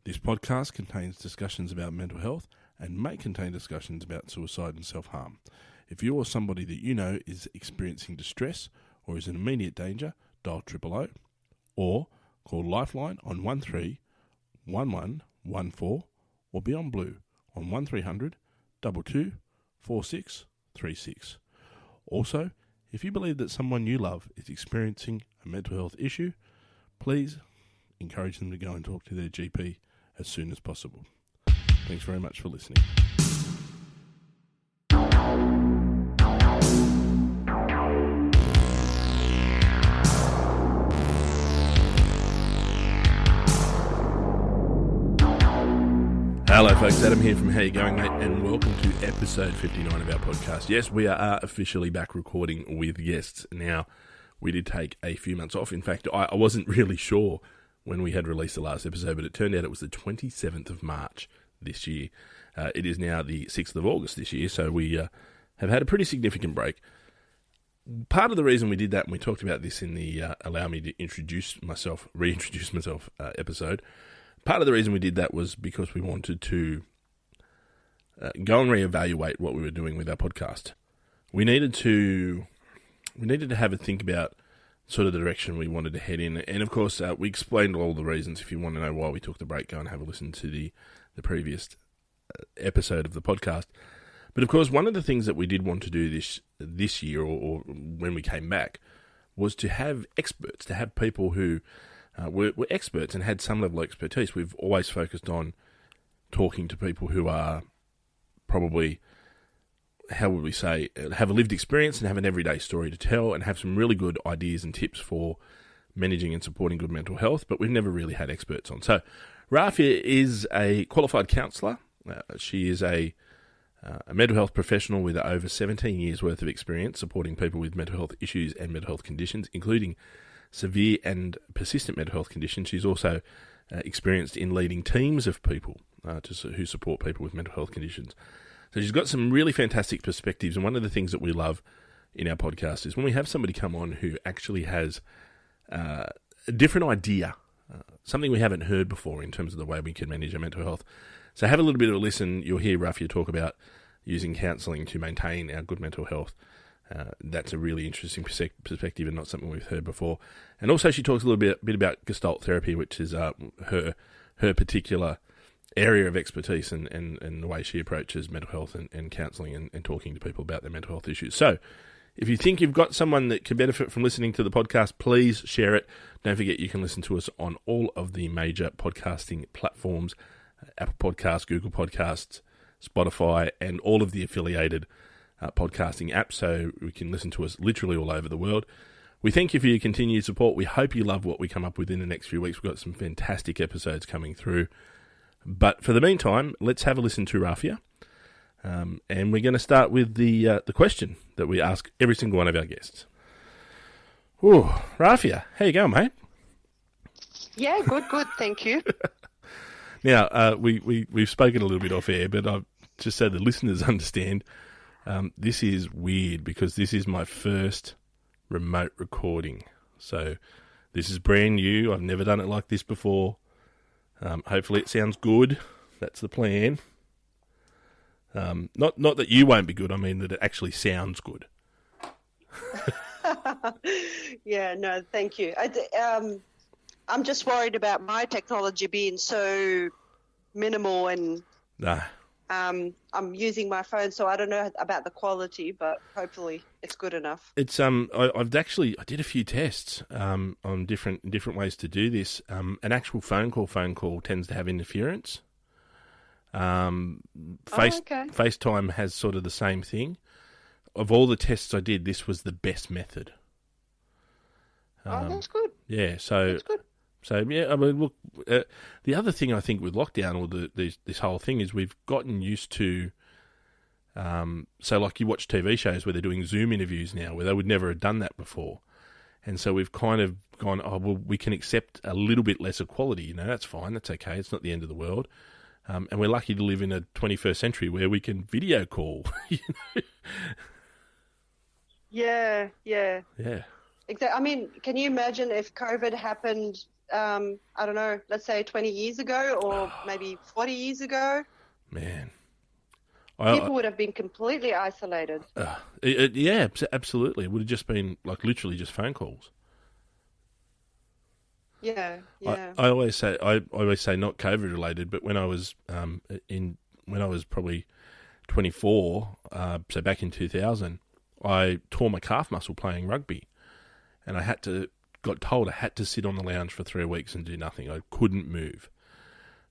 This podcast contains discussions about mental health and may contain discussions about suicide and self-harm. If you or somebody that you know is experiencing distress or is in immediate danger, dial 000 or call Lifeline on 131114 or Beyond Blue on 1300 22 4636. Also, if you believe that someone you love is experiencing a mental health issue, please encourage them to go and talk to their GP as soon as possible. Thanks very much for listening. Hello folks, Adam here from How You Going Mate, and welcome to episode 59 of our podcast. Yes, we are officially back recording with guests. Now, we did take a few months off. In fact, I wasn't really sure when we had released the last episode, but it turned out it was the 27th of March this year. It is now the 6th of August this year, so we have had a pretty significant break. Part of the reason we did that, and we talked about this in the Allow Me to Reintroduce Myself episode, part of the reason we did that was because we wanted to go and reevaluate what we were doing with our podcast. We needed to have a think about sort of the direction we wanted to head in. And of course, we explained all the reasons. If you want to know why we took the break, go and have a listen to the previous episode of the podcast. But of course, one of the things that we did want to do this year, or when we came back, was to have experts, to have people who were experts and had some level of expertise. We've always focused on talking to people who are probably, how would we say, have a lived experience and have an everyday story to tell and have some really good ideas and tips for managing and supporting good mental health, but we've never really had experts on. So Rafia is a qualified counsellor. She is a mental health professional with over 17 years' worth of experience supporting people with mental health issues and mental health conditions, including severe and persistent mental health conditions. She's also experienced in leading teams of people who support people with mental health conditions. So she's got some really fantastic perspectives, and one of the things that we love in our podcast is when we have somebody come on who actually has a different idea, something we haven't heard before in terms of the way we can manage our mental health. So have a little bit of a listen. You'll hear Rafia talk about using counselling to maintain our good mental health. That's a really interesting perspective and not something we've heard before. And also she talks a little bit about Gestalt therapy, which is her particular area of expertise and the way she approaches mental health and counselling and talking to people about their mental health issues. So if you think you've got someone that can benefit from listening to the podcast, please share it. Don't forget you can listen to us on all of the major podcasting platforms, Apple Podcasts, Google Podcasts, Spotify, and all of the affiliated podcasting apps, so we can listen to us literally all over the world. We thank you for your continued support. We hope you love what we come up with in the next few weeks. We've got some fantastic episodes coming through. But for the meantime, let's have a listen to Rafia. And we're going to start with the question that we ask every single one of our guests. Ooh, Rafia, how you going, mate? Yeah, good, thank you. Now, we've spoken a little bit off air, but I've just so the listeners understand, this is weird because this is my first remote recording. So this is brand new. I've never done it like this before. Hopefully it sounds good. That's the plan. Not that you won't be good. I mean that it actually sounds good. Yeah, no, thank you. I'm just worried about my technology being so mitimal and I'm using my phone, so I don't know about the quality, but hopefully it's good enough. It's I did a few tests on different ways to do this. An actual phone call tends to have interference. FaceTime has sort of the same thing. Of all the tests I did, this was the best method. That's good. Yeah, so that's good. So, yeah, I mean, look, the other thing I think with lockdown or this whole thing is we've gotten used to, so like you watch TV shows where they're doing Zoom interviews now where they would never have done that before. And so we've kind of gone, we can accept a little bit lesser quality, that's fine, that's okay, it's not the end of the world. And we're lucky to live in a 21st century where we can video call. Yeah. Yeah. Exactly. I mean, can you imagine if COVID happened I don't know, let's say 20 years ago or maybe 40 years ago, Man. people would have been completely isolated. Yeah, absolutely. It would have just been like literally just phone calls. Yeah, yeah. I always say not COVID related, but when I was when I was probably 24, so back in 2000, I tore my calf muscle playing rugby, and got told I had to sit on the lounge for 3 weeks and do nothing. I couldn't move,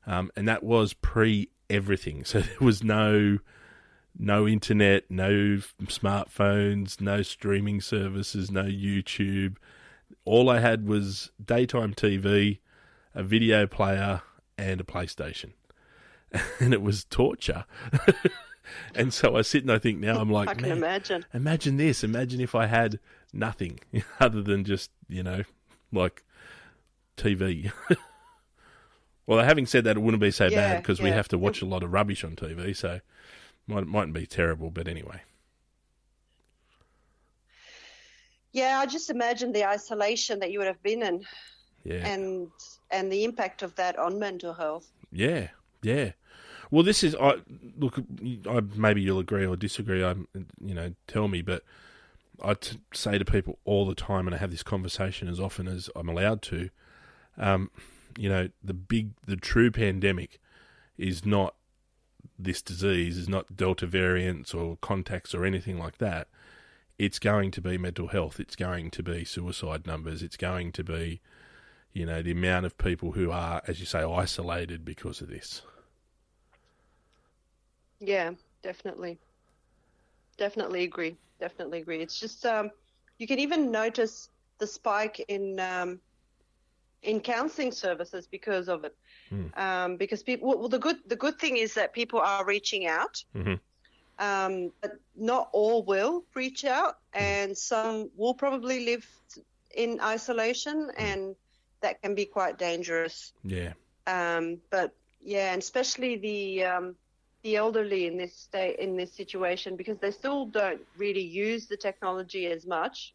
and that was pre everything. So there was no internet, no smartphones, no streaming services, no YouTube. All I had was daytime TV, a video player, and a PlayStation. And it was torture. And so I sit and I think now, I'm like, I can imagine. Imagine this. Imagine if I had nothing other than just, like TV. Well, having said that, it wouldn't be so bad because we have to watch a lot of rubbish on TV, so mightn't be terrible, but anyway. Yeah, I just imagine the isolation that you would have been in, and the impact of that on mental health. Yeah, yeah. Well, this is maybe you'll agree or disagree. Tell me, but I say to people all the time, and I have this conversation as often as I'm allowed to. The true pandemic is not this disease, is not Delta variants or contacts or anything like that. It's going to be mental health. It's going to be suicide numbers. It's going to be, the amount of people who are, as you say, isolated because of this. Yeah, definitely. Definitely agree. It's just you can even notice the spike in counselling services because of it. Because people, well, the good thing is that people are reaching out. Mm-hmm. But not all will reach out, and some will probably live in isolation, and that can be quite dangerous. Yeah. But yeah, and especially the elderly in this situation, because they still don't really use the technology as much,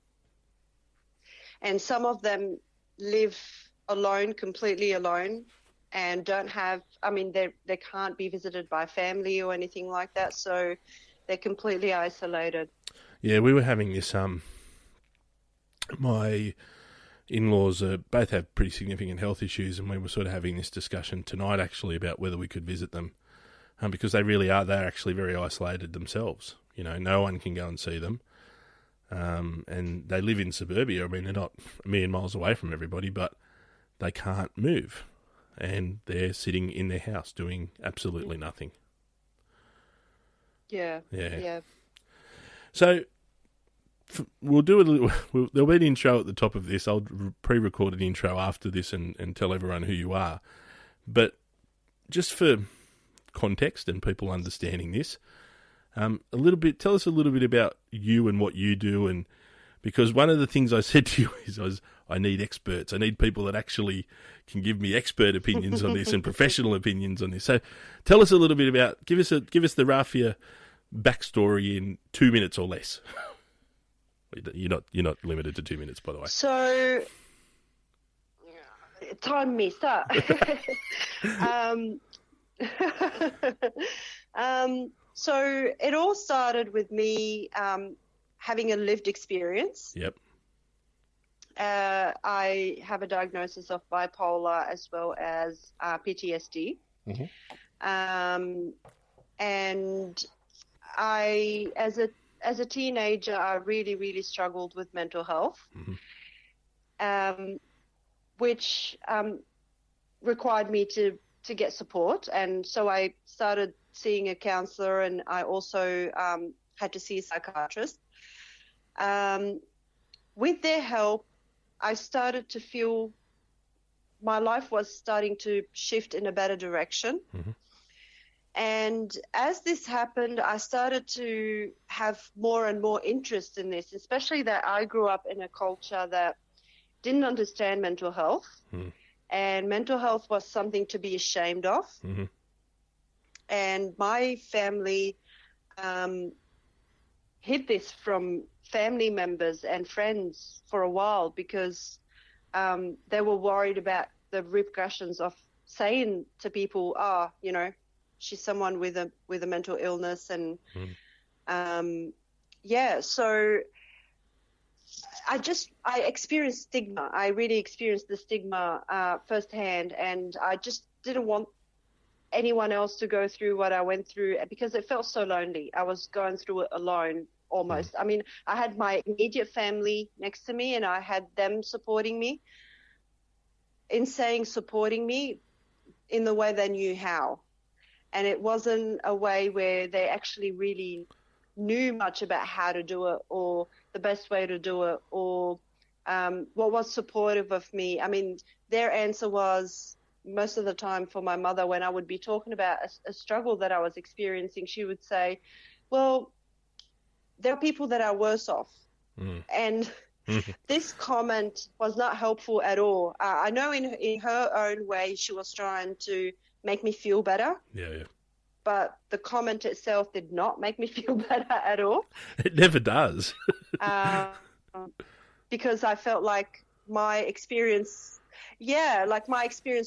and some of them live alone, completely alone. And don't have, they can't be visited by family or anything like that, so they're completely isolated. Yeah, we were having this, my in-laws both have pretty significant health issues, and we were sort of having this discussion tonight actually about whether we could visit them, because they're actually very isolated themselves. No one can go and see them, and they live in suburbia. They're not a million miles away from everybody, but they can't move. And they're sitting in their house doing absolutely nothing. Yeah. So we'll do there'll be an intro at the top of this. I'll pre-record an intro after this and tell everyone who you are. But just for context and people understanding this, tell us a little bit about you and what you do. And because one of the things I said to you is I need experts. I need people that actually can give me expert opinions on this and professional opinions on this. So tell us a little bit about, give us the raffia backstory in 2 minutes or less. You're not limited to 2 minutes, by the way. So time me, start. So it all started with me having a lived experience. Yep. I have a diagnosis of bipolar as well as PTSD. Mm-hmm. And I, as a teenager, I really, really struggled with mental health, which required me to get support. And so I started seeing a counselor, and I also had to see a psychiatrist. With their help, I started to feel my life was starting to shift in a better direction. Mm-hmm. And as this happened, I started to have more and more interest in this, especially that I grew up in a culture that didn't understand mental health. Mm. And mental health was something to be ashamed of. Mm-hmm. And my family hid this from family members and friends for a while because they were worried about the repercussions of saying to people, she's someone with a mental illness. And so I experienced stigma. I really experienced the stigma firsthand, and I just didn't want anyone else to go through what I went through, because it felt so lonely. I was going through it alone almost. I mean, I had my immediate family next to me, and I had them supporting me. In saying supporting me, in the way they knew how. And it wasn't a way where they actually really knew much about how to do it, or the best way to do it, or what was supportive of me. I mean, their answer was, most of the time for my mother, when I would be talking about a struggle that I was experiencing, she would say, well, there are people that are worse off. And this comment was not helpful at all. I know in her own way she was trying to make me feel better. Yeah. But the comment itself did not make me feel better at all. It never does. Because I felt like my experience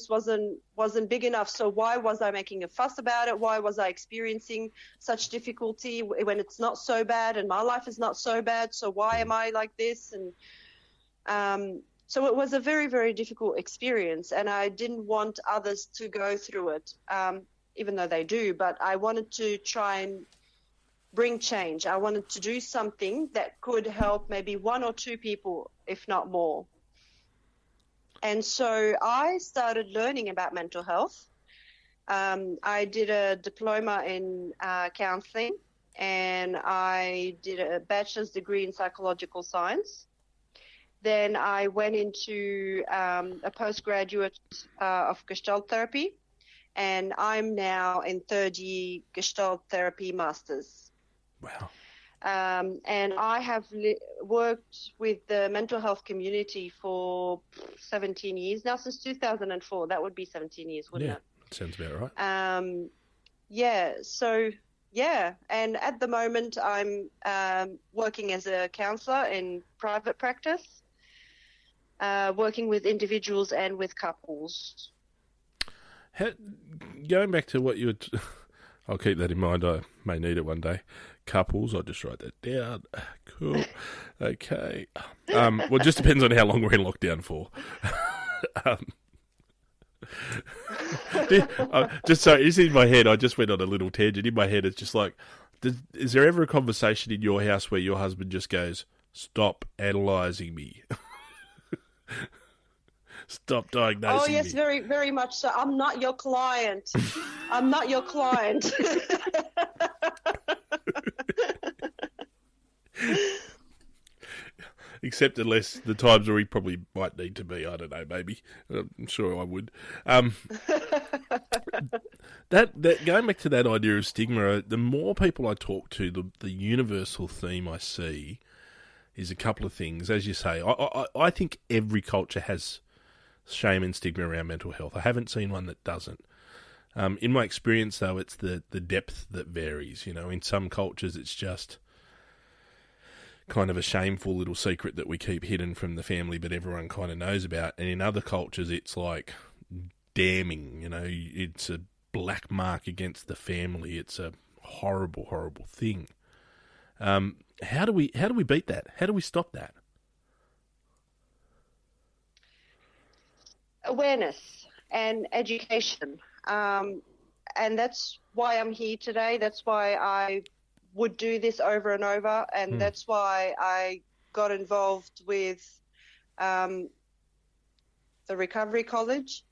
wasn't big enough. So why was I making a fuss about it? Why was I experiencing such difficulty when it's not so bad and my life is not so bad? So why am I like this? And so it was a very, very difficult experience, and I didn't want others to go through it, even though they do. But I wanted to try and bring change. I wanted to do something that could help maybe one or two people, if not more. And so I started learning about mental health. I did a diploma in counselling, and I did a bachelor's degree in psychological science. Then I went into a postgraduate of Gestalt therapy, and I'm now in third year Gestalt therapy masters. Wow. And I have worked with the mental health community for 17 years now, since 2004. That would be 17 years, wouldn't it? Yeah, sounds about right. And at the moment I'm working as a counsellor in private practice, working with individuals and with couples. Going back to what you were... I'll keep that in mind. I may need it one day. Couples, I'll just write that down. Cool. Okay. Well, it just depends on how long we're in lockdown for. Just so it's in my head, I just went on a little tangent. In my head, it's just like, is there ever a conversation in your house where your husband just goes, "Stop analysing me"? Stop diagnosing me. Oh, yes, very, very much so. I'm not your client. I'm not your client. Except unless the times where he probably might need to be. I don't know, maybe. I'm sure I would. That going back to that idea of stigma, the more people I talk to, the universal theme I see is a couple of things. As you say, I think every culture has shame and stigma around mental health. I haven't seen one that doesn't. In my experience, though, it's the depth that varies. You know, in some cultures, it's just kind of a shameful little secret that we keep hidden from the family, but everyone kind of knows about. And in other cultures, it's like damning. You know, it's a black mark against the family. It's a horrible, horrible thing. How do we beat that? How do we stop that? Awareness and education. And that's why I'm here today. That's why I would do this over and over. And that's why I got involved with the Recovery College,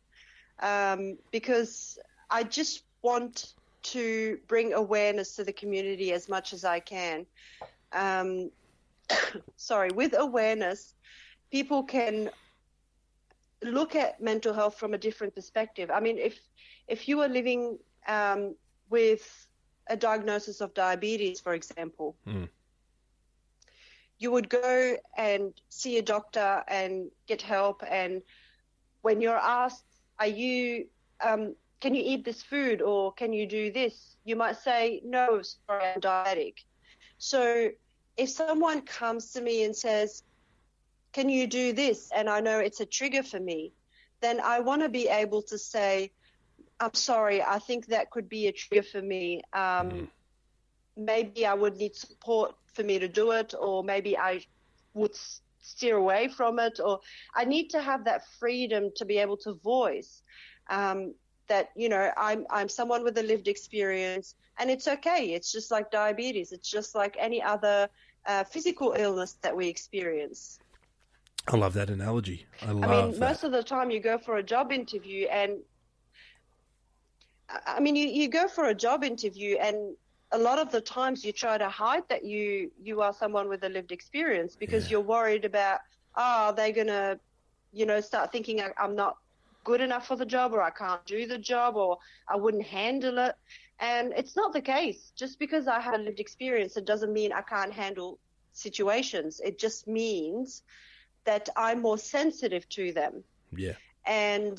because I just want to bring awareness to the community as much as I can. With awareness, people can look at mental health from a different perspective. I mean, if you are living with a diagnosis of diabetes, for example, you would go and see a doctor and get help. And when you're asked, can you eat this food, or can you do this? You might say, no, sorry, I'm diabetic. So if someone comes to me and says, can you do this? And I know it's a trigger for me. Then I want to be able to say, I'm sorry, I think that could be a trigger for me. Maybe I would need support for me to do it, or maybe I would steer away from it, or I need to have that freedom to be able to voice that, you know, I'm someone with a lived experience, and it's okay. It's just like diabetes. It's just like any other physical illness that we experience. I love that analogy. I mean, most of the time you go for a job interview, and I mean, you go for a job interview, and a lot of the times you try to hide that you are someone with a lived experience, because you're worried about, are they going to, you know, start thinking I'm not good enough for the job, or I can't do the job, or I wouldn't handle it. And it's not the case. Just because I have a lived experience, it doesn't mean I can't handle situations. It just means that I'm more sensitive to them. Yeah. And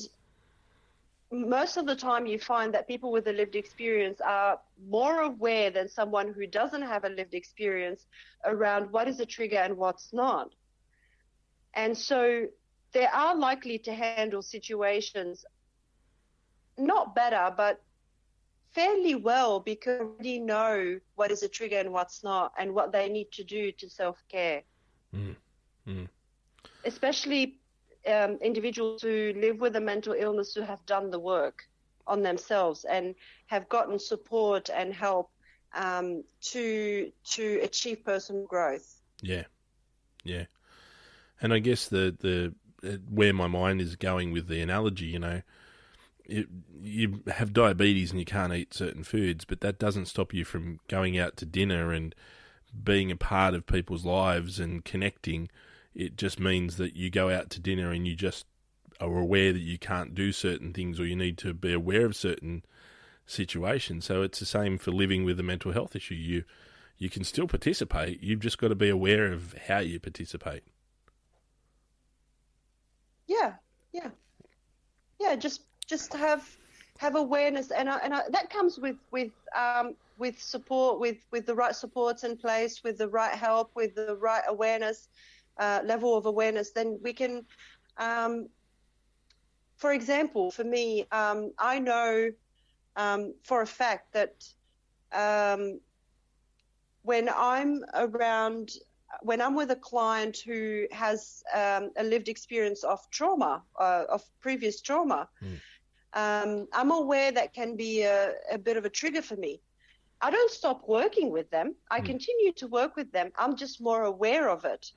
most of the time you find that people with a lived experience are more aware than someone who doesn't have a lived experience around what is a trigger and what's not. And so they are likely to handle situations not better, but fairly well, because they already know what is a trigger and what's not, and what they need to do to self-care. Especially individuals who live with a mental illness, who have done the work on themselves and have gotten support and help to achieve personal growth. Yeah. And I guess the where my mind is going with the analogy, you know, you have diabetes and you can't eat certain foods, but that doesn't stop you from going out to dinner and being a part of people's lives and connecting. It just means that you go out to dinner and you just are aware that you can't do certain things, or you need to be aware of certain situations. So it's the same for living with a mental health issue. You can still participate. You've just got to be aware of how you participate. Yeah. Just have awareness, and that comes with support, with the right supports in place, with the right help, with the right awareness. Level of awareness, then we can, for example, for me, I know for a fact that when I'm with a client who has a lived experience of trauma, of previous trauma, I'm aware that can be a bit of a trigger for me. I don't stop working with them. I continue to work with them. I'm just more aware of it.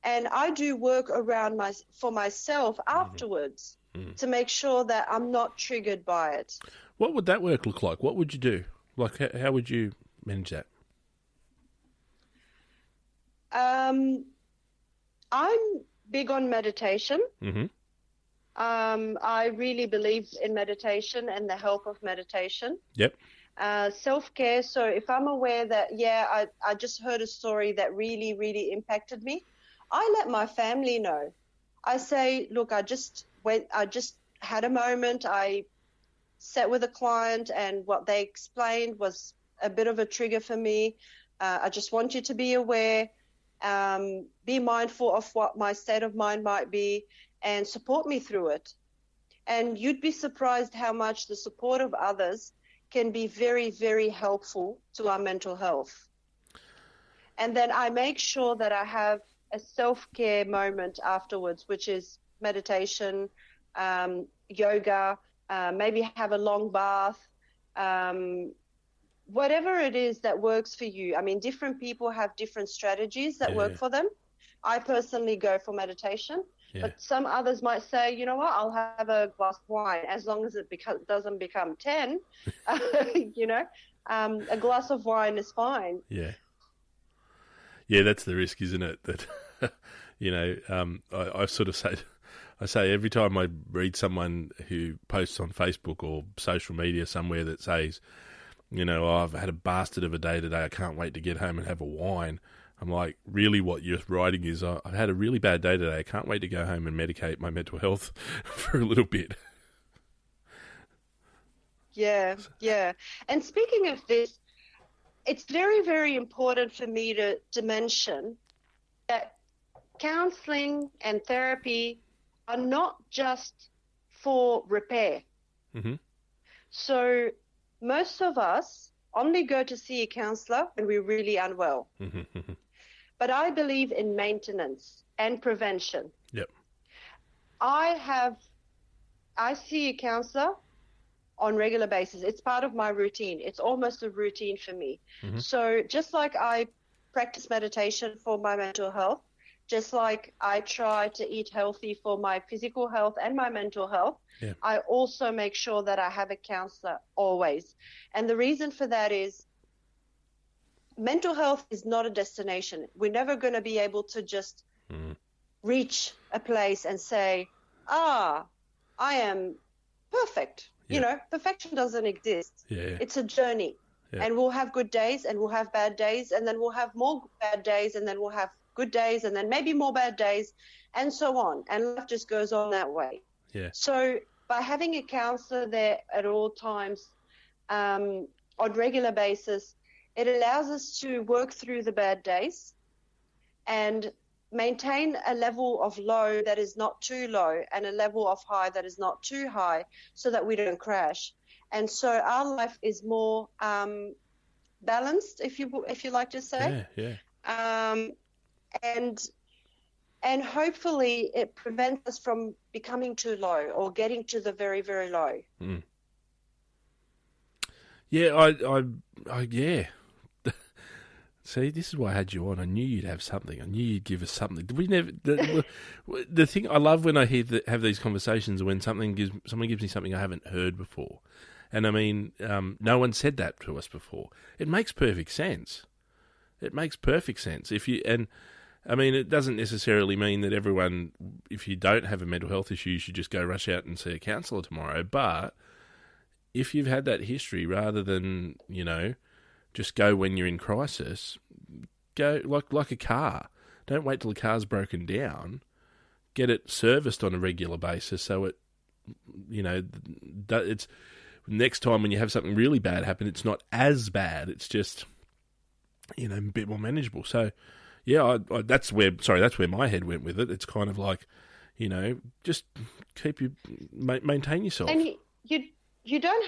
And I do work around for myself afterwards to make sure that I'm not triggered by it. What would that work look like? What would you do? Like, how would you manage that? I'm big on meditation. I really believe in meditation and the help of meditation. Yep. Self-care. So if I'm aware that, I just heard a story that really, really impacted me, I let my family know. I say, look, I just had a moment. I sat with a client, and what they explained was a bit of a trigger for me. I just want you to be aware, be mindful of what my state of mind might be, and support me through it. And you'd be surprised how much the support of others can be very, very helpful to our mental health. And then I make sure that I have a self-care moment afterwards, which is meditation, yoga, maybe have a long bath, whatever it is that works for you. I mean, different people have different strategies that work for them. I personally go for meditation, but some others might say, you know what, I'll have a glass of wine, as long as it doesn't become 10, you know, a glass of wine is fine. Yeah, that's the risk, isn't it? That, you know, I sort of say every time I read someone who posts on Facebook or social media somewhere that says, you know, I've had a bastard of a day today, I can't wait to get home and have a wine. I'm like, really what you're writing is, I've had a really bad day today, I can't wait to go home and medicate my mental health for a little bit. Yeah. And speaking of this, it's very, very important for me to mention that counseling and therapy are not just for repair. Mm-hmm. So most of us only go to see a counselor when we're really unwell. Mm-hmm. But I believe in maintenance and prevention. Yep. I see a counselor on regular basis. It's part of my routine. It's almost a routine for me. Mm-hmm. So just like I practice meditation for my mental health, just like I try to eat healthy for my physical health and my mental health, Yeah. I also make sure that I have a counselor always. And the reason for that is mental health is not a destination. We're never going to be able to just reach a place and say, I am perfect. Yeah. You know, perfection doesn't exist. Yeah. It's a journey. Yeah. And we'll have good days and we'll have bad days, and then we'll have more bad days, and then we'll have good days, and then maybe more bad days, and so on. And life just goes on that way. Yeah. So by having a counselor there at all times, on regular basis, it allows us to work through the bad days and maintain a level of low that is not too low and a level of high that is not too high, so that we don't crash. And so our life is more balanced, if you like to say. Yeah. And hopefully it prevents us from becoming too low or getting to the very, very low. Mm. Yeah, yeah. See, this is why I had you on. I knew you'd have something. I knew you'd give us something. We never. The thing I love when I have these conversations when someone gives me something I haven't heard before, and I mean, no one said that to us before. It makes perfect sense. It makes perfect sense. I mean, it doesn't necessarily mean that everyone, if you don't have a mental health issue, you should just go rush out and see a counsellor tomorrow. But if you've had that history, rather than, just go when you're in crisis, go like a car. Don't wait till the car's broken down. Get it serviced on a regular basis so it, it's next time when you have something really bad happen, it's not as bad. It's just, a bit more manageable. So, yeah, that's where my head went with it. It's kind of like, just maintain yourself. And you don't.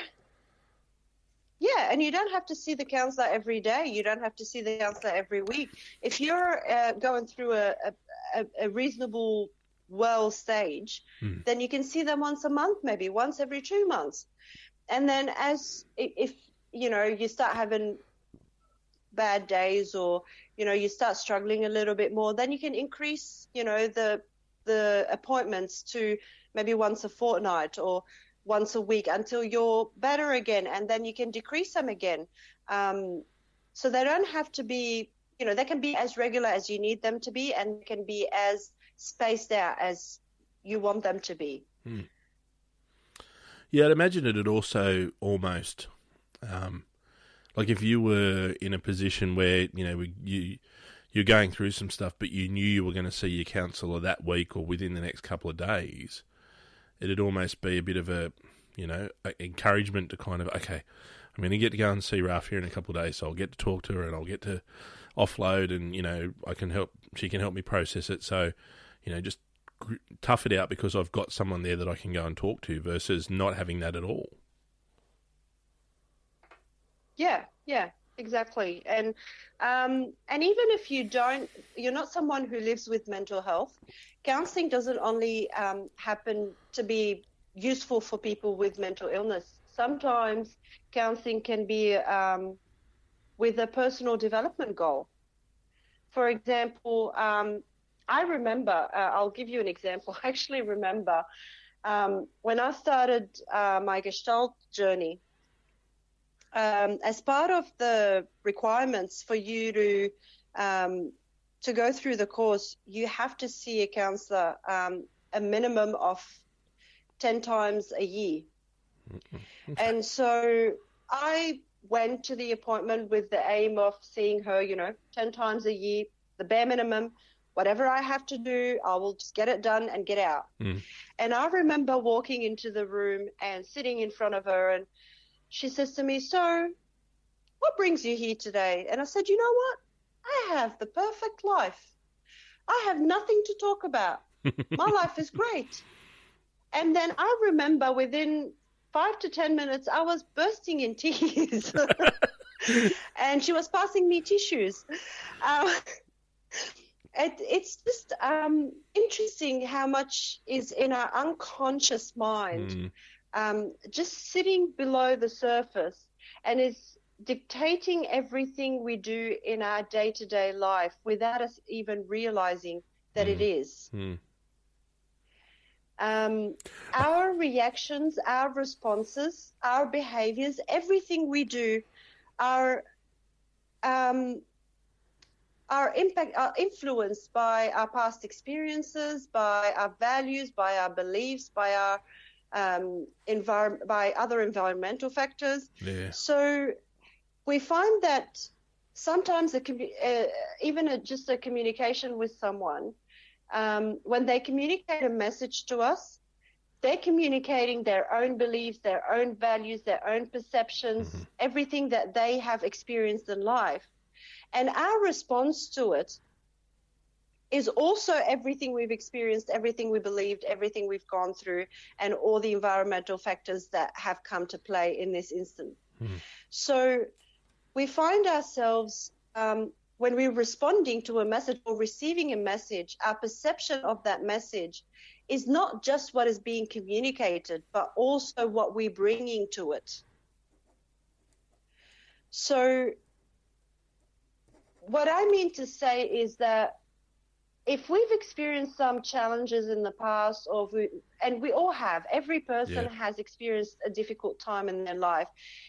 Yeah, and you don't have to see the counsellor every day. You don't have to see the counsellor every week. If you're going through a reasonable well stage, then you can see them once a month, maybe once every 2 months. And then if you start having bad days, or you start struggling a little bit more, then you can increase the appointments to maybe once a fortnight or once a week until you're better again, and then you can decrease them again. So they don't have to be, they can be as regular as you need them to be, and can be as spaced out as you want them to be. Yeah, I'd imagine it'd also almost, like if you were in a position where, you're going through some stuff, but you knew you were going to see your counsellor that week or within the next couple of days, it'd almost be a bit of a, encouragement to kind of, okay, I'm going to get to go and see Raf here in a couple of days, so I'll get to talk to her and I'll get to offload, and, she can help me process it. So, just tough it out because I've got someone there that I can go and talk to, versus not having that at all. Yeah, exactly. And even if you're not someone who lives with mental health, counselling doesn't only happen to be useful for people with mental illness. Sometimes counselling can be with a personal development goal. For example, I remember, I'll give you an example. I actually remember when I started my Gestalt journey, as part of the requirements for you to go through the course, you have to see a counsellor a minimum of 10 times a year. Okay. And so I went to the appointment with the aim of seeing her, 10 times a year, the bare minimum. Whatever I have to do, I will just get it done and get out. And I remember walking into the room and sitting in front of her, and she says to me, "So, what brings you here today?" And I said, "You know what? I have the perfect life. I have nothing to talk about. My life is great. And then I remember within 5 to 10 minutes, I was bursting in tears. And she was passing me tissues. It's just interesting how much is in our unconscious mind, just sitting below the surface, and is dictating everything we do in our day-to-day life without us even realizing that it is. Our reactions, our responses, our behaviors, everything we do are influenced by our past experiences, by our values, by our beliefs, by our by other environmental factors. Yeah. So we find that sometimes even just a communication with someone, when they communicate a message to us, they're communicating their own beliefs, their own values, their own perceptions, everything that they have experienced in life. And our response to it is also everything we've experienced, everything we believed, everything we've gone through, and all the environmental factors that have come to play in this instant. So we find ourselves, when we're responding to a message or receiving a message, our perception of that message is not just what is being communicated, but also what we're bringing to it. So what I mean to say is that if we've experienced some challenges in the past, and we all have, every person has experienced a difficult time in their life,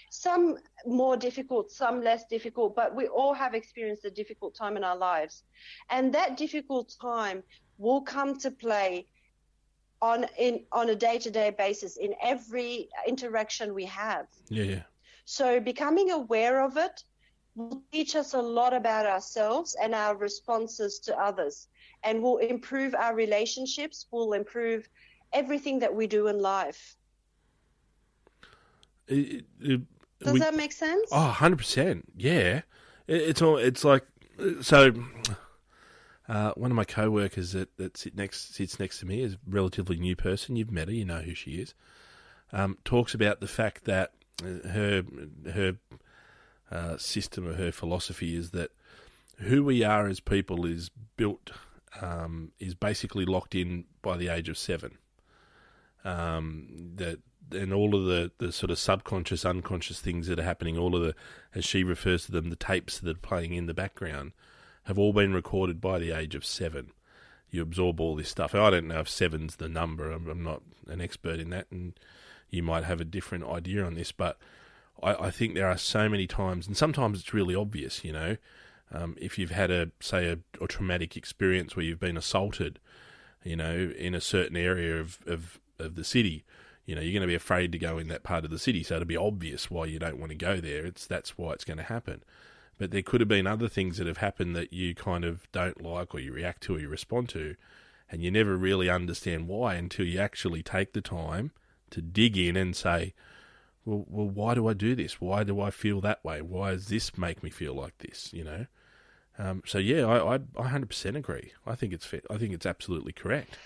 some more difficult, some less difficult, but we all have experienced a difficult time in our lives. And that difficult time will come to play on a day-to-day basis in every interaction we have. So becoming aware of it will teach us a lot about ourselves and our responses to others, and will improve our relationships, will improve everything that we do in life. Does that make sense? Oh, 100%. Yeah. It's like, so one of my co-workers that sits next to me is a relatively new person. You've met her, you know who she is. Talks about the fact that her system or her philosophy is that who we are as people is built, is basically locked in by the age of 7. And all of the sort of subconscious, unconscious things that are happening, all of the, as she refers to them, the tapes that are playing in the background, have all been recorded by the age of 7. You absorb all this stuff. I don't know if 7's the number. I'm not an expert in that, and you might have a different idea on this, but I think there are so many times, and sometimes it's really obvious, you know, if you've had a traumatic experience where you've been assaulted, you know, in a certain area of the city, you know, you're going to be afraid to go in that part of the city, so it'll be obvious why you don't want to go there. That's why it's going to happen. But there could have been other things that have happened that you kind of don't like, or you react to, or you respond to, and you never really understand why until you actually take the time to dig in and say, well, why do I do this? Why do I feel that way? Why does this make me feel like this? You know. So yeah, I 100% agree. I think it's fair. I think it's absolutely correct.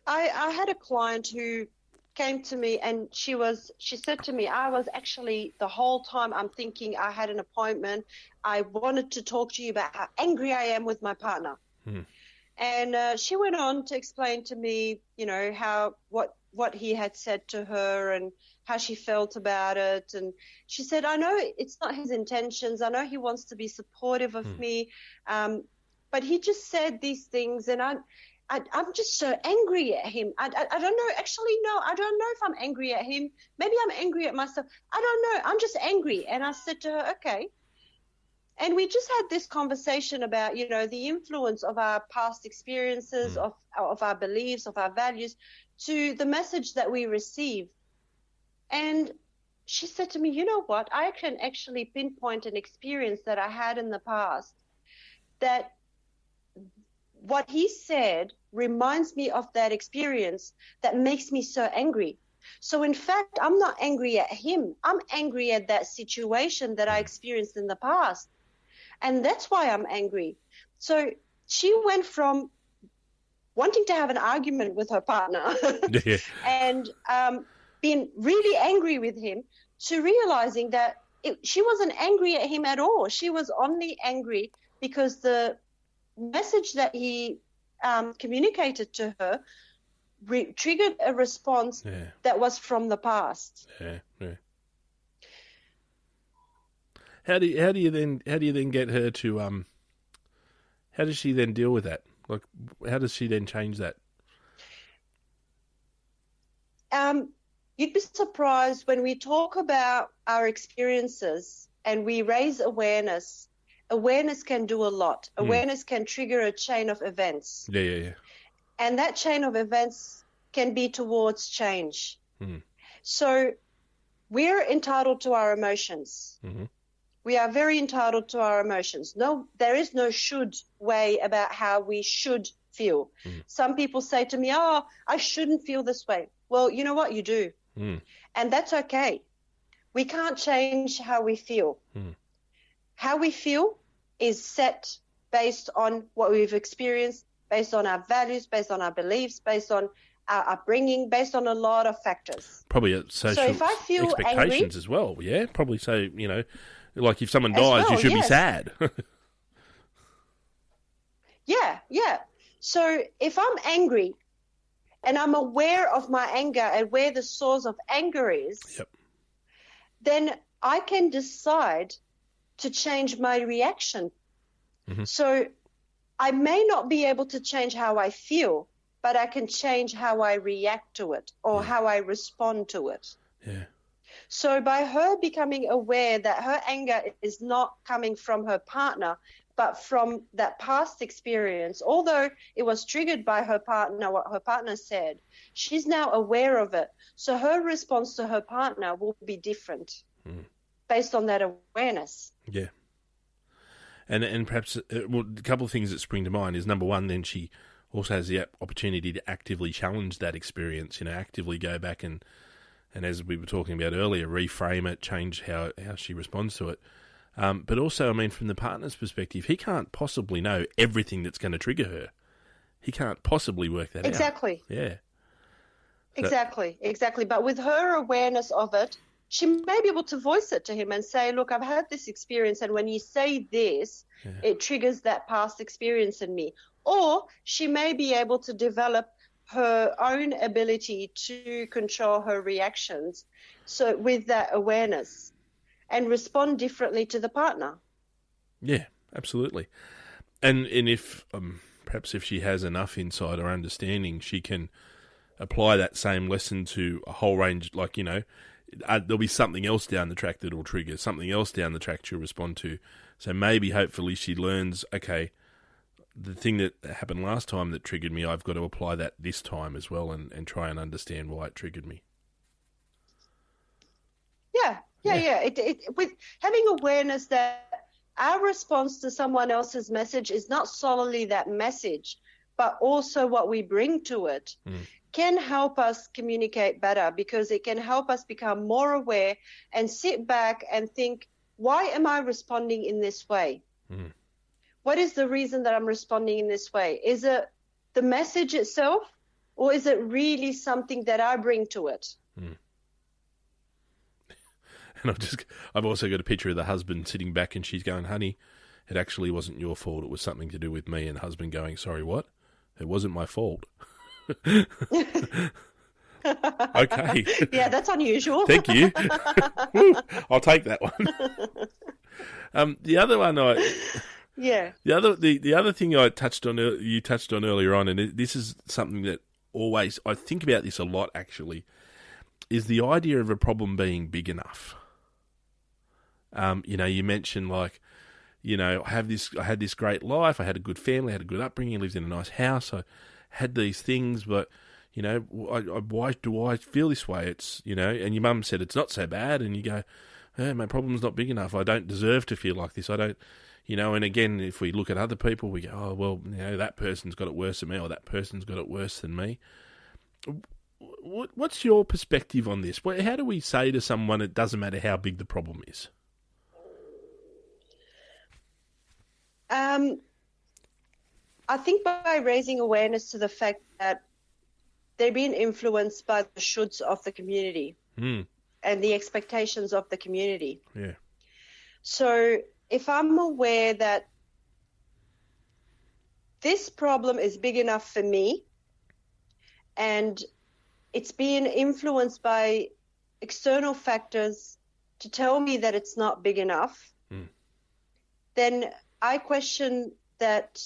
I had a client who came to me, and she said to me, I was actually, the whole time I'm thinking, I had an appointment, I wanted to talk to you about how angry I am with my partner. And she went on to explain to me, you know, how what he had said to her and how she felt about it. And she said, I know it's not his intentions. I know he wants to be supportive of me. But he just said these things, and I'm just so angry at him. I don't know. Actually, no, I don't know if I'm angry at him. Maybe I'm angry at myself. I don't know. I'm just angry. And I said to her, okay. And we just had this conversation about, you know, the influence of our past experiences, of our beliefs, of our values, to the message that we receive. And she said to me, you know what? I can actually pinpoint an experience that I had in the past that what he said reminds me of that experience that makes me so angry. So in fact, I'm not angry at him. I'm angry at that situation that I experienced in the past. And that's why I'm angry. So she went from wanting to have an argument with her partner Yeah. and being really angry with him to realizing that she wasn't angry at him at all. She was only angry because the message that he communicated to her triggered a response that was from the past. Yeah, yeah. How do you then get her to how does she then deal with that? Like, how does she then change that? You'd be surprised when we talk about our experiences and we raise awareness. Awareness can do a lot. Awareness can trigger a chain of events. Yeah. And that chain of events can be towards change. So we're entitled to our emotions. Mm-hmm. We are very entitled to our emotions. No, there is no should way about how we should feel. Some people say to me, oh, I shouldn't feel this way. Well, you know what? You do. And that's okay. We can't change how we feel. How we feel is set based on what we've experienced, based on our values, based on our beliefs, based on our upbringing, based on a lot of factors. Probably social so if I feel expectations angry, as well, yeah? Probably so, like if someone dies, you should be sad. Yeah. So if I'm angry and I'm aware of my anger and where the source of anger is, then I can decide to change my reaction. So I may not be able to change how I feel, but I can change how I react to it or how I respond to it. Yeah. So by her becoming aware that her anger is not coming from her partner, but from that past experience, although it was triggered by her partner, what her partner said, she's now aware of it. So her response to her partner will be different based on that awareness. Yeah. And perhaps a couple of things that spring to mind is, number one, then she also has the opportunity to actively challenge that experience, actively go back and as we were talking about earlier, reframe it, change how she responds to it. But also, from the partner's perspective, he can't possibly know everything that's going to trigger her. He can't possibly work that out. Exactly. Yeah. Exactly. But with her awareness of it, she may be able to voice it to him and say, look, I've had this experience, and when you say this, it triggers that past experience in me. Or she may be able to develop her own ability to control her reactions, so with that awareness, and respond differently to the partner. Yeah, absolutely. And if perhaps if she has enough insight or understanding, she can apply that same lesson to a whole range, there'll be something else down the track that'll trigger, something else down the track she'll respond to. So maybe, hopefully, she learns, okay, the thing that happened last time that triggered me, I've got to apply that this time as well and try and understand why it triggered me. Yeah. With having awareness that our response to someone else's message is not solely that message, but also what we bring to it, can help us communicate better, because it can help us become more aware and sit back and think, why am I responding in this way? What is the reason that I'm responding in this way? Is it the message itself, or is it really something that I bring to it? And I've also got a picture of the husband sitting back, and she's going, honey, it actually wasn't your fault. It was something to do with me. And the husband going, sorry, what? It wasn't my fault. Okay. Yeah, that's unusual. Thank you. Woo, I'll take that one. The other one, the other thing you touched on earlier on, and this is something that always, I think about this a lot actually, is the idea of a problem being big enough. You mentioned I had this great life, I had a good family, I had a good upbringing, lived in a nice house, I had these things, but why do I feel this way? It's, and your mum said it's not so bad, and you go, my problem's not big enough. I don't deserve to feel like this. I don't, and again, if we look at other people, we go, oh, well, that person's got it worse than me, or that person's got it worse than me. What's your perspective on this? How do we say to someone it doesn't matter how big the problem is? I think by raising awareness to the fact that they're being influenced by the shoulds of the community and the expectations of the community. Yeah. So if I'm aware that this problem is big enough for me and it's being influenced by external factors to tell me that it's not big enough, then I question that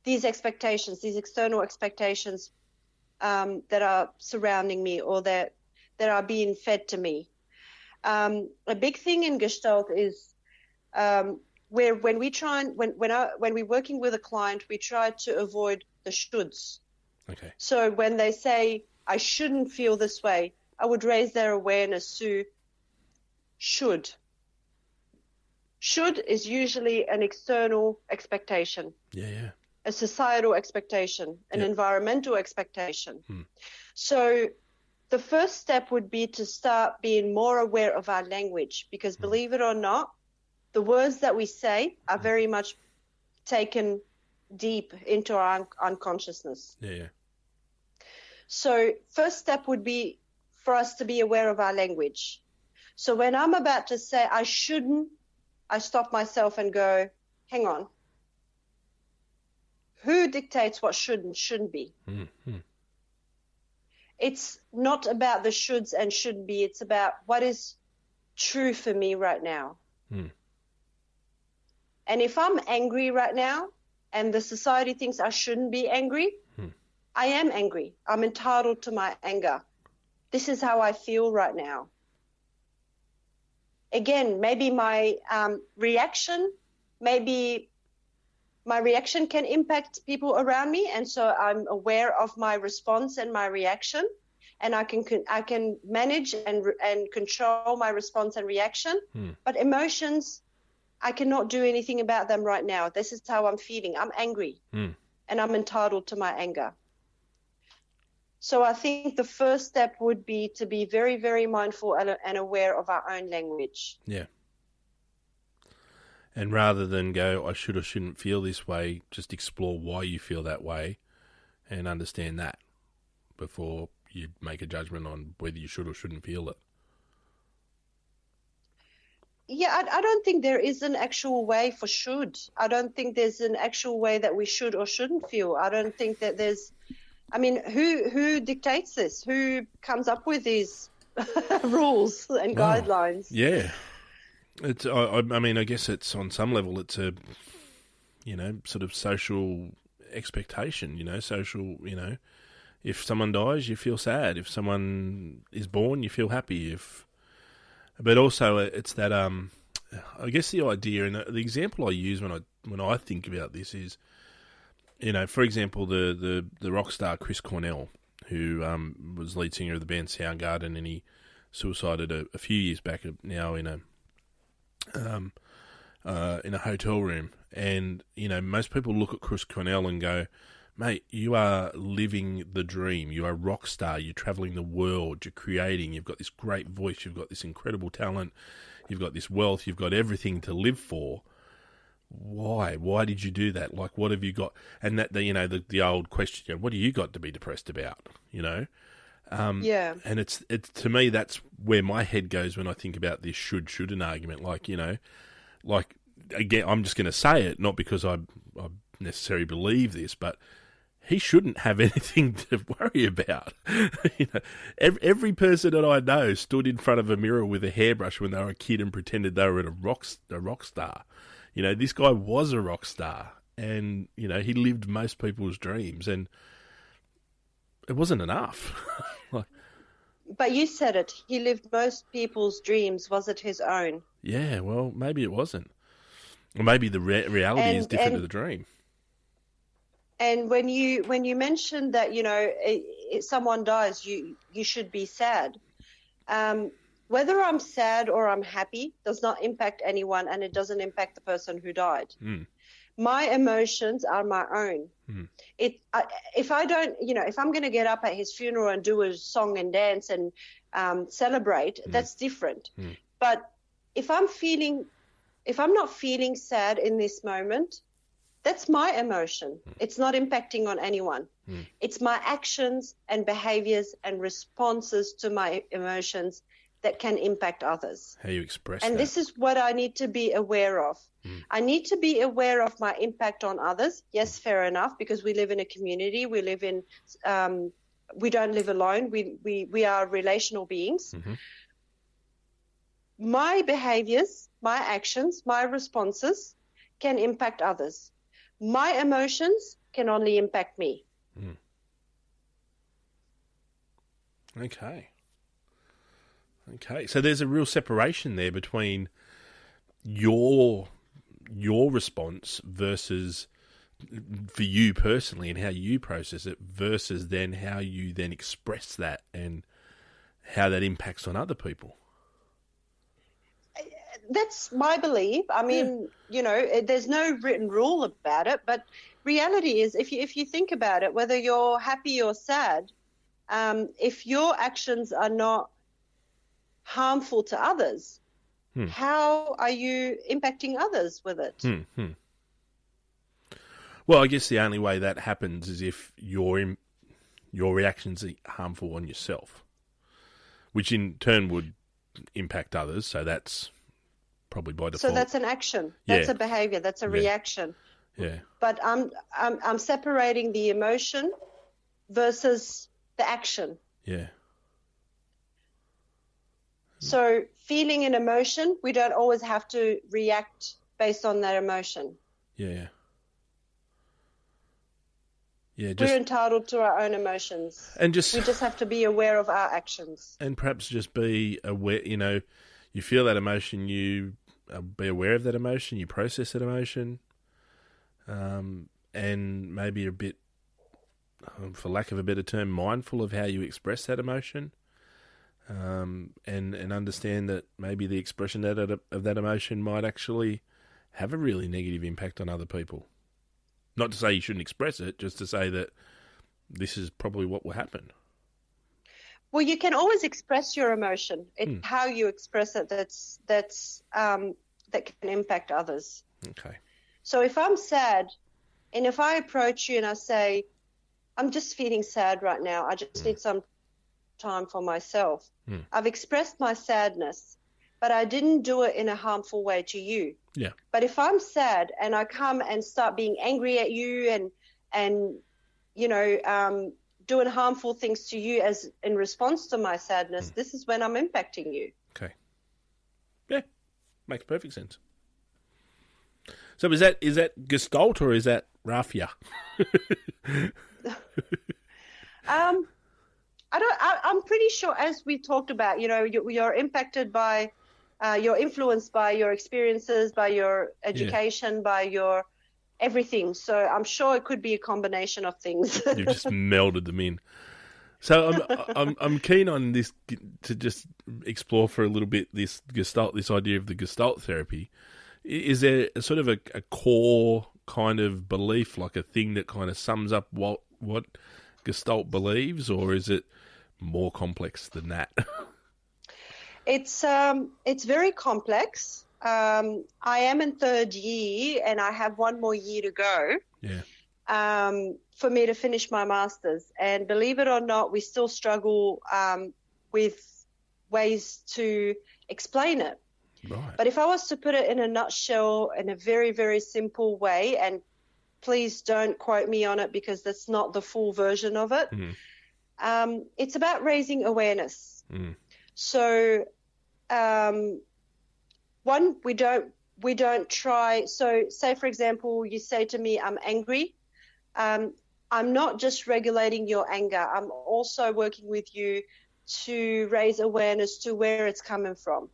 these expectations, these external expectations that are surrounding me or that are being fed to me. A big thing in Gestalt is where when we're working with a client, we try to avoid the shoulds. Okay. So when they say, I shouldn't feel this way, I would raise their awareness to should. Should is usually an external expectation. Yeah. A societal expectation, an environmental expectation. So the first step would be to start being more aware of our language, because believe it or not, the words that we say are very much taken deep into our unconsciousness. Yeah. So first step would be for us to be aware of our language. So when I'm about to say I shouldn't, I stop myself and go, hang on. Who dictates what should and shouldn't be? It's not about the shoulds and shouldn't be. It's about what is true for me right now. And if I'm angry right now and the society thinks I shouldn't be angry, I am angry. I'm entitled to my anger. This is how I feel right now. Again, maybe my reaction can impact people around me, and so I'm aware of my response and my reaction, and I can manage and control my response and reaction. But emotions, I cannot do anything about them right now. This is how I'm feeling. I'm angry, and I'm entitled to my anger. So I think the first step would be to be very, very mindful and aware of our own language. Yeah. And rather than go, I should or shouldn't feel this way, just explore why you feel that way and understand that before you make a judgment on whether you should or shouldn't feel it. Yeah, I don't think there is an actual way for should. I don't think there's an actual way that we should or shouldn't feel. I don't think that there's... I mean, who dictates this? Who comes up with these rules and guidelines? Yeah. It's. I mean, I guess it's on some level. It's a, sort of social expectation. Social. If someone dies, you feel sad. If someone is born, you feel happy. But also it's that. I guess the idea and the example I use when I think about this is, for example, the rock star Chris Cornell, who was lead singer of the band Soundgarden, and he suicided a few years back. Now in a hotel room, and most people look at Chris Cornell and go, mate, you are living the dream. You are a rock star. You're traveling the world. You're creating. You've got this great voice. You've got this incredible talent. You've got this wealth. You've got everything to live for. Why did you do that? Like, what have you got? And that the old question, what do you got to be depressed about? Yeah. And it's to me, that's where my head goes when I think about this shouldn't argument. Like, again, I'm just going to say it, not because I necessarily believe this, but he shouldn't have anything to worry about. Every person that I know stood in front of a mirror with a hairbrush when they were a kid and pretended they were a rock star. This guy was a rock star, and he lived most people's dreams, and it wasn't enough. But you said it. He lived most people's dreams. Was it his own? Yeah, well, maybe it wasn't. Or maybe the reality is different to the dream. And when you mentioned that, if someone dies, you should be sad. Whether I'm sad or I'm happy does not impact anyone, and it doesn't impact the person who died. My emotions are my own. If I don't, if I'm going to get up at his funeral and do a song and dance and celebrate, that's different. But if I'm feeling if I'm not feeling sad in this moment, that's my emotion. It's not impacting on anyone. It's my actions and behaviors and responses to my emotions that can impact others. How you express and that. This is what I need to be aware of. I need to be aware of my impact on others. Yes, fair enough, because we live in a community. We live in, we don't live alone. We are relational beings. My behaviors, my actions, my responses can impact others. My emotions can only impact me. Okay. So there's a real separation there between your response versus, for you personally, and how you process it, versus then how you then express that and how that impacts on other people. That's my belief. I mean, there's no written rule about it, but reality is, if you think about it, whether you're happy or sad, if your actions are not harmful to others, how are you impacting others with it? Well, I guess the only way that happens is if your reactions are harmful on yourself, which in turn would impact others. So that's probably by default. So that's an action. That's a behavior. That's a reaction. Yeah. But I'm separating the emotion versus the action. Yeah. So feeling an emotion, we don't always have to react based on that emotion. Yeah. We're entitled to our own emotions. And we just have to be aware of our actions. And perhaps just be aware, you feel that emotion, you be aware of that emotion, you process that emotion, and maybe a bit, for lack of a better term, mindful of how you express that emotion. And understand that maybe the expression of that emotion might actually have a really negative impact on other people. Not to say you shouldn't express it, just to say that this is probably what will happen. Well, you can always express your emotion. It's how you express it that can impact others. Okay. So if I'm sad, and if I approach you and I say, I'm just feeling sad right now, I just need some time for myself. I've expressed my sadness, but I didn't do it in a harmful way to you. Yeah. But if I'm sad and I come and start being angry at you and doing harmful things to you as in response to my sadness, this is when I'm impacting you. Okay. Yeah, makes perfect sense. So is that Gestalt or is that raffia? I'm pretty sure, as we talked about, you're impacted by, you're influenced by your experiences, by your education, by your everything. So I'm sure it could be a combination of things. You've just melded them in. So I'm keen on this to just explore for a little bit this Gestalt, this idea of the Gestalt therapy. Is there a sort of a core kind of belief, like a thing that kind of sums up what Gestalt believes, or is it more complex than that? It's very complex. I am in third year and I have one more year to go. Yeah. For me to finish my master's, and believe it or not, we still struggle with ways to explain it. Right. But if I was to put it in a nutshell, in a very, very simple way, and please don't quote me on it because that's not the full version of it. It's about raising awareness. So, one, we don't try. So, say for example, you say to me, "I'm angry." I'm not just regulating your anger. I'm also working with you to raise awareness to where it's coming from.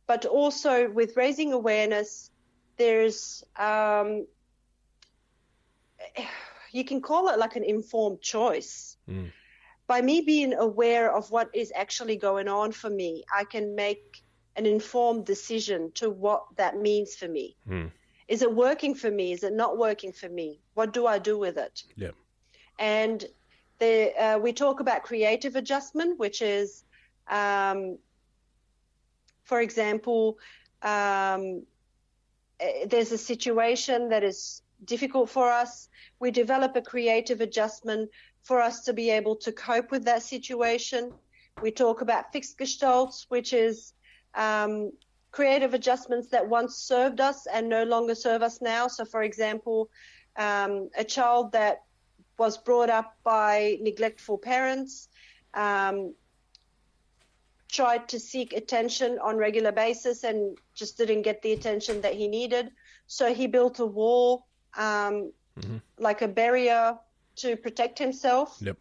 But also with raising awareness, there's you can call it like an informed choice. By me being aware of what is actually going on for me, I can make an informed decision to what that means for me. Is it working for me? Is it not working for me? What do I do with it? Yeah. And we talk about creative adjustment, which is For example, there's a situation that is difficult for us. We develop a creative adjustment for us to be able to cope with that situation. We talk about fixed gestalts, which is creative adjustments that once served us and no longer serve us now. So, for example, a child that was brought up by neglectful parents, tried to seek attention on regular basis and just didn't get the attention that he needed. So he built a wall, like a barrier to protect himself. Yep.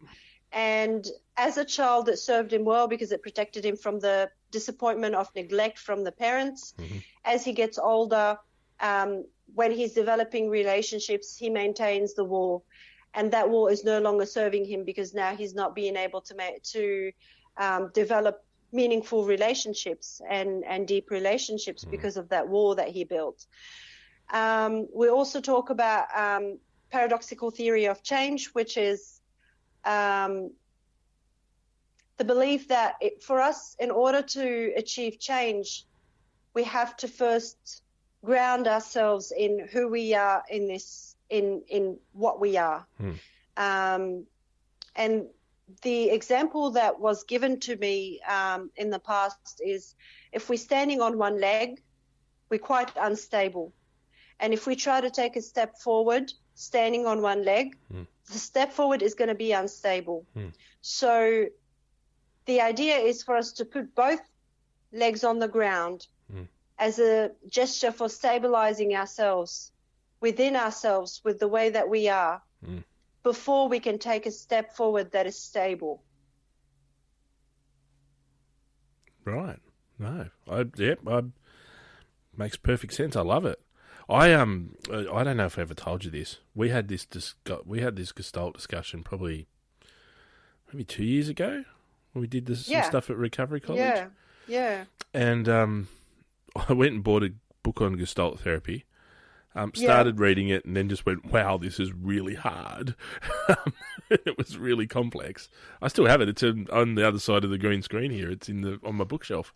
And as a child, it served him well because it protected him from the disappointment of neglect from the parents. As he gets older, when he's developing relationships, he maintains the wall. And that wall is no longer serving him because now he's not being able to develop meaningful relationships and deep relationships because of that wall that he built. We also talk about paradoxical theory of change, which is the belief that for us, in order to achieve change, we have to first ground ourselves in who we are in what we are. And the example that was given to me in the past is if we're standing on one leg, we're quite unstable. And if we try to take a step forward, standing on one leg, the step forward is going to be unstable. So the idea is for us to put both legs on the ground as a gesture for stabilizing ourselves, within ourselves, with the way that we are, before we can take a step forward that is stable. Right. No. Makes perfect sense. I love it. I don't know if I ever told you this. We had this Gestalt discussion probably maybe 2 years ago when we did some stuff at Recovery College. Yeah. And I went and bought a book on Gestalt therapy. Started reading it and then just went, wow, this is really hard. It was really complex. I still have it. It's on the other side of the green screen here. It's on my bookshelf.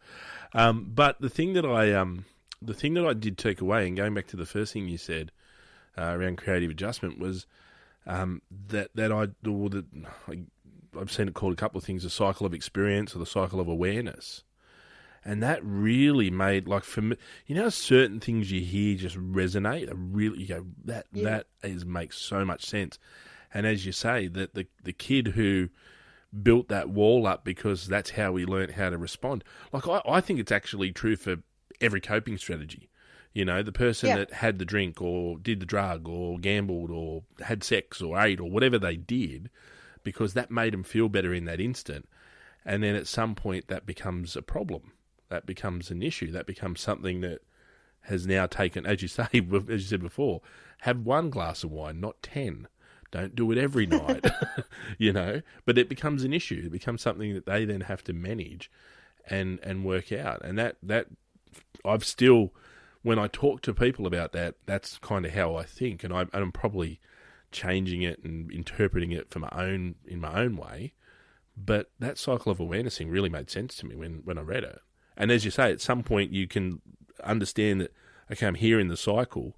But the thing that I did take away, and going back to the first thing you said around creative adjustment, was that I've seen it called a couple of things: the cycle of experience or the cycle of awareness. And that really made, like, for me, certain things you hear just resonate. You go, that makes so much sense. And as you say, that the kid who built that wall up because that's how we learnt how to respond. Like, I think it's actually true for every coping strategy. The person that had the drink or did the drug or gambled or had sex or ate or whatever they did, because that made them feel better in that instant. And then at some point that becomes a problem. That becomes an issue. That becomes something that has now taken, as you said before, have one glass of wine, not 10. Don't do it every night, But it becomes an issue. It becomes something that they then have to manage and work out. And that I've still, when I talk to people about that, that's kind of how I think. And I'm probably changing it and interpreting it in my own way. But that cycle of awareness thing really made sense to me when I read it. And as you say, at some point you can understand that, okay, I'm here in the cycle.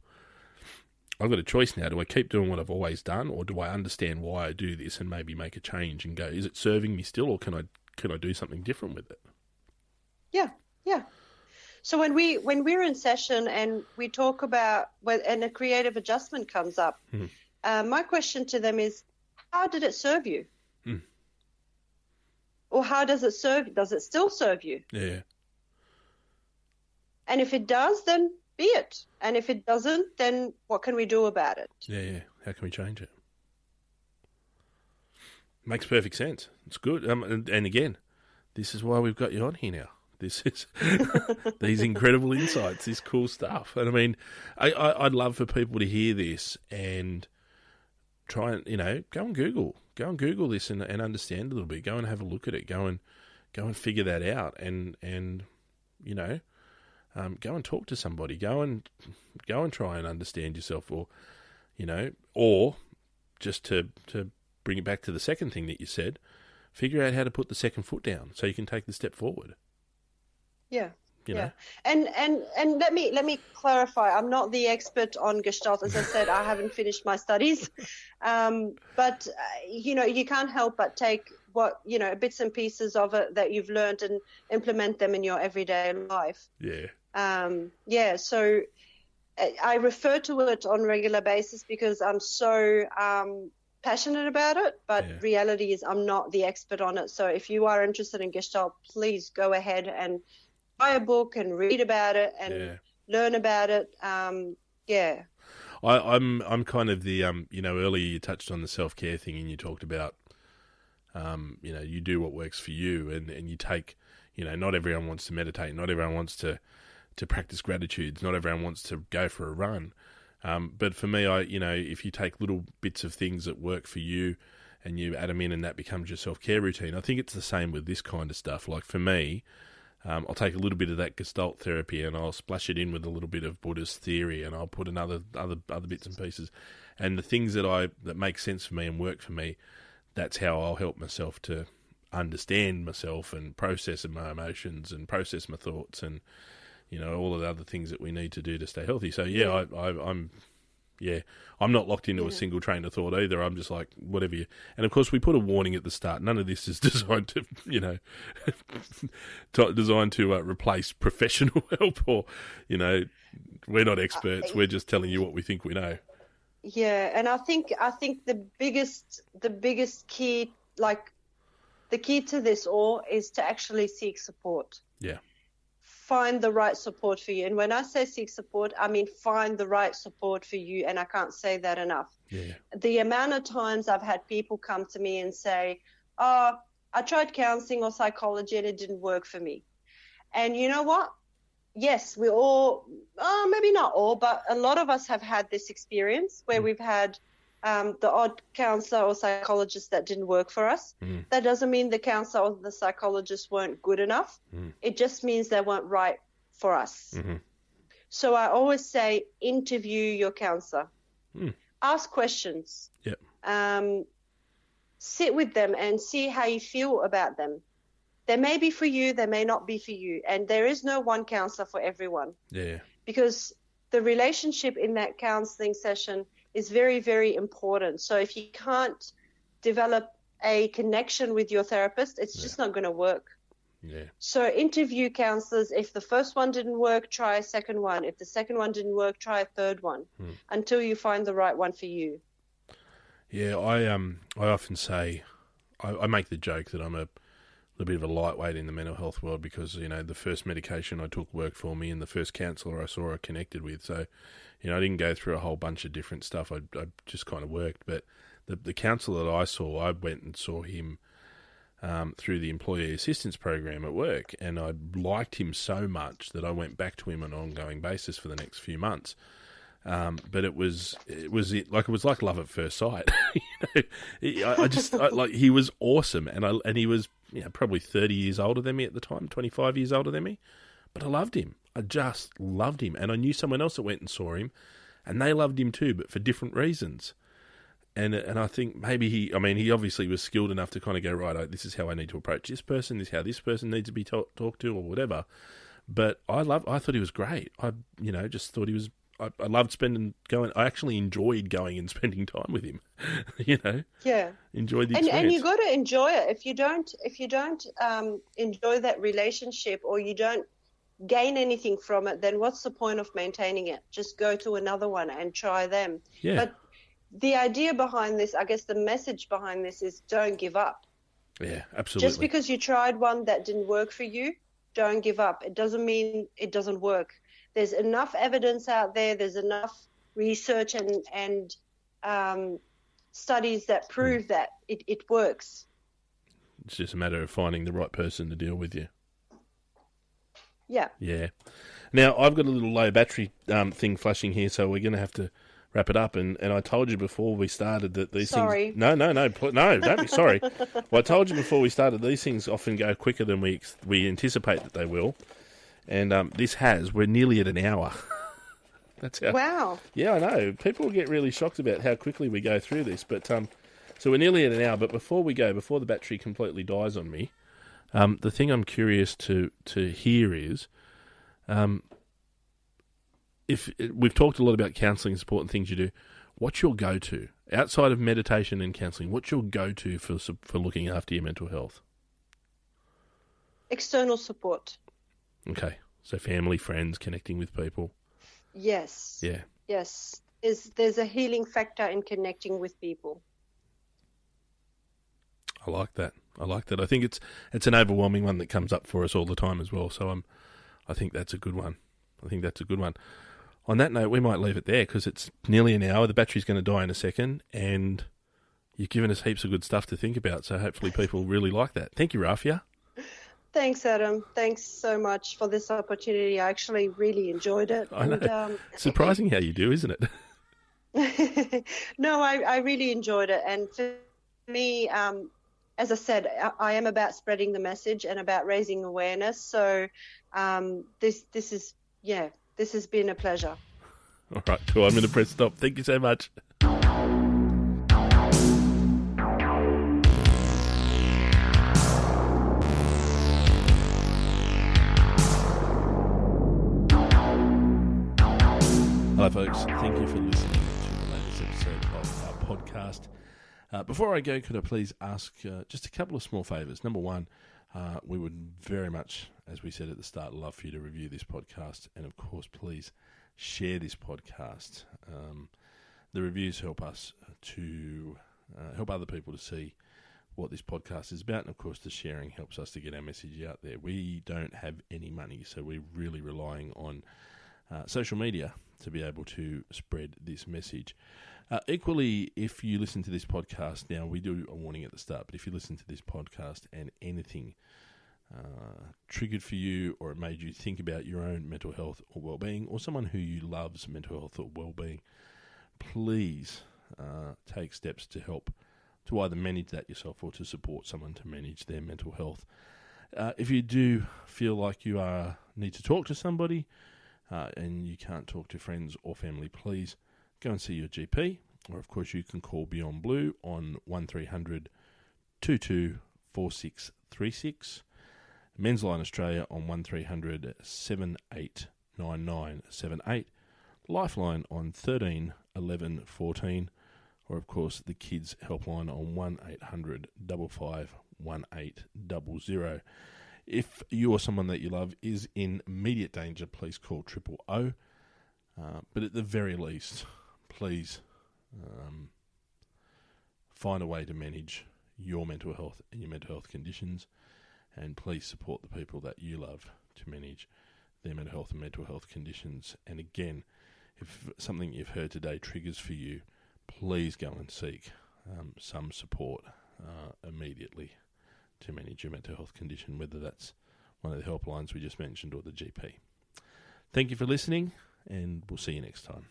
I've got a choice now. Do I keep doing what I've always done, or do I understand why I do this and maybe make a change and go, is it serving me still, or can I do something different with it? Yeah. So when we're in session and we talk about, and a creative adjustment comes up, my question to them is, how did it serve you? Or how does it serve? Does it still serve you? Yeah. And if it does, then be it. And if it doesn't, then what can we do about it? Yeah. How can we change it? Makes perfect sense. It's good. And again, this is why we've got you on here now. This is these incredible insights, this cool stuff. And I mean, I'd love for people to hear this and try and, go and Google this and understand a little bit. Go and have a look at it. Go and figure that out. And go and talk to somebody. Go and try and understand yourself, or just to bring it back to the second thing that you said, figure out how to put the second foot down so you can take the step forward. Yeah. you know. And let me clarify. I'm not the expert on Gestalt. As I said, I haven't finished my studies. But you can't help but take bits and pieces of it that you've learned and implement them in your everyday life. Yeah. So I refer to it on a regular basis because I'm so passionate about it, but reality is I'm not the expert on it. So if you are interested in Gestalt, please go ahead and buy a book and read about it and learn about it. I'm kind of the earlier you touched on the self-care thing and you talked about you do what works for you, and you take, not everyone wants to meditate, not everyone wants to practice gratitudes, not everyone wants to go for a run. But for me, if you take little bits of things that work for you and you add them in and that becomes your self-care routine, I think it's the same with this kind of stuff. Like for me, I'll take a little bit of that Gestalt therapy and I'll splash it in with a little bit of Buddhist theory, and I'll put other bits and pieces. And the things that make sense for me and work for me, that's how I'll help myself to understand myself and process my emotions and process my thoughts and all of the other things that we need to do to stay healthy. So I'm not locked into a single train of thought either. I'm just like, whatever you... And of course we put a warning at the start. None of this is designed to, designed to replace professional help or, we're not experts. We're just telling you what we think we know. Yeah. And I think the biggest key, like the key to this all is to actually seek support. Yeah. Find the right support for you. And when I say seek support, I mean find the right support for you, and I can't say that enough. Yeah. The amount of times I've had people come to me and say, I tried counseling or psychology and it didn't work for me. And you know what? Yes, we all, maybe not all, but a lot of us have had this experience where we've had the odd counsellor or psychologist that didn't work for us. That doesn't mean the counsellor or the psychologist weren't good enough. It just means they weren't right for us. So I always say interview your counsellor. Ask questions. Sit with them and see how you feel about them. They may be for you, they may not be for you. And there is no one counsellor for everyone. Because the relationship in that counselling session is very, very important. So if you can't develop a connection with your therapist, it's just not going to work. So interview counsellors. If the first one didn't work, try a second one. If the second one didn't work, try a third one until you find the right one for you. Yeah, I often say, I make the joke that I'm a little bit of a lightweight in the mental health world because, the first medication I took worked for me and the first counsellor I saw I connected with. So, I didn't go through a whole bunch of different stuff. I just kind of worked. But the counsellor that I saw, I went and saw him through the employee assistance program at work, and I liked him so much that I went back to him on an ongoing basis for the next few months. But it was like love at first sight. He was awesome, and he was probably 30 years older than me at the time, 25 years older than me, but I loved him. I just loved him, and I knew someone else that went and saw him, and they loved him too, but for different reasons. And I think maybe he obviously was skilled enough to kind of go, right, this is how I need to approach this person, this is how this person needs to be talked to, or whatever. But I thought he was great. I just thought he was. I loved going. I actually enjoyed going and spending time with him. Enjoyed the experience. And you got to enjoy it. If you don't enjoy that relationship, or you don't gain anything from it, then what's the point of maintaining it? Just go to another one and try them. Yeah. But the idea behind this, I guess the message behind this is don't give up. Yeah, absolutely. Just because you tried one that didn't work for you, don't give up. It doesn't mean it doesn't work. There's enough evidence out there. There's enough research and studies that prove that it works. It's just a matter of finding the right person to deal with you. Yeah. Yeah. Now, I've got a little low battery thing flashing here, so we're going to have to wrap it up. And I told you before we started that these things... No, don't be sorry. Well, I told you before we started, these things often go quicker than we anticipate that they will. And we're nearly at an hour. That's how... Wow. Yeah, I know. People get really shocked about how quickly we go through this. But so we're nearly at an hour. But before the battery completely dies on me, the thing I'm curious to hear is, If we've talked a lot about counselling and support and things you do, what's your go-to outside of meditation and counselling? What's your go-to for looking after your mental health? External support. Okay, so family, friends, connecting with people. Yes. Yeah. Yes. There's a healing factor in connecting with people. I like that. I think it's an overwhelming one that comes up for us all the time as well. So I think that's a good one. On that note, we might leave it there because it's nearly an hour. The battery's going to die in a second, and you've given us heaps of good stuff to think about. So hopefully people really like that. Thank you, Rafia. Thanks, Adam. Thanks so much for this opportunity. I actually really enjoyed it. I know. Surprising how you do, isn't it? No, I really enjoyed it. And for me, as I said, I am about spreading the message and about raising awareness. So this has been a pleasure. All right, cool. I'm going to press stop. Thank you so much. Hello, folks. Thank you for listening to the latest episode of our podcast. Before I go, could I please ask just a couple of small favours? Number one, we would very much, as we said at the start, love for you to review this podcast. And, of course, please share this podcast. The reviews help us to help other people to see what this podcast is about. And, of course, the sharing helps us to get our message out there. We don't have any money, so we're really relying on social media to be able to spread this message. Equally, if you listen to this podcast, now we do a warning at the start, but if you listen to this podcast and anything triggered for you, or it made you think about your own mental health or well-being, or someone who you love's mental health or well-being, please take steps to help to either manage that yourself or to support someone to manage their mental health. If you do feel like you need to talk to somebody, and you can't talk to friends or family, please go and see your GP, or of course you can call Beyond Blue on 1300 224636, Men's Line Australia on 1300 789978, Lifeline on 13 11 14, or of course the Kids Helpline on 1800 55 1800. If you or someone that you love is in immediate danger, please call 000. But at the very least, please find a way to manage your mental health and your mental health conditions, and please support the people that you love to manage their mental health and mental health conditions. And again, if something you've heard today triggers for you, please go and seek some support immediately to manage your mental health condition, whether that's one of the helplines we just mentioned or the GP. Thank you for listening, and we'll see you next time.